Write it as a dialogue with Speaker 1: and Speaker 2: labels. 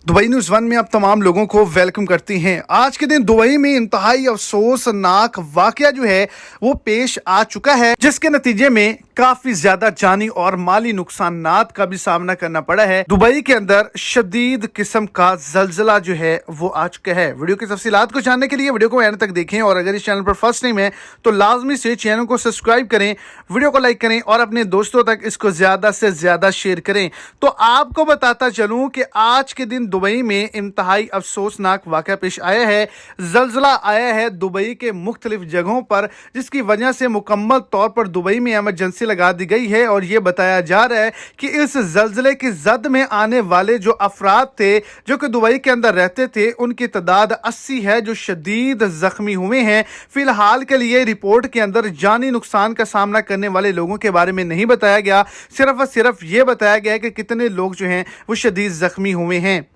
Speaker 1: Dubai news one में आप तमाम लोगों को वेलकम करती हैं। आज के दिन दुबई में इंतहाई अफसोसनाक वाकया जो है वो पेश आ चुका है, जिसके नतीजे में काफी ज्यादा जानी और माली नुकसानात का भी सामना करना पड़ा है। दुबई के अंदर शदीद किस्म का जलजला जो है वो आ चुका है। वीडियो की तफसीलात को जानने के लिए वीडियो को एंड तक देखें और अगर इस चैनल पर फर्स्ट टाइम है तो लाजमी से चैनल को सब्सक्राइब करें, वीडियो को लाइक करें और अपने दोस्तों तक इसको ज्यादा से ज्यादा शेयर करें। तो आपको बताता चलूं कि आज के दिन दुबई में इंतहाई अफसोसनाक वाक़या पेश आया है। जलजला आया है दुबई के मुख्तलिफ जगहों पर, जिसकी वजह से मुकम्मल तौर पर दुबई में इमरजेंसी लगा दी गई है और ये बताया जा रहा है कि इस जलजले की जद में आने वाले जो अफराद थे जो कि दुबई के अंदर रहते थे उनकी तादाद 80 है जो शदीद जख्मी हुए हैं। फिलहाल के लिए रिपोर्ट के अंदर जानी नुकसान का सामना करने वाले लोगों के बारे में नहीं बताया गया, सिर्फ और सिर्फ ये बताया गया है कि कितने लोग जो हैं वो शदीद जख्मी हुए हैं।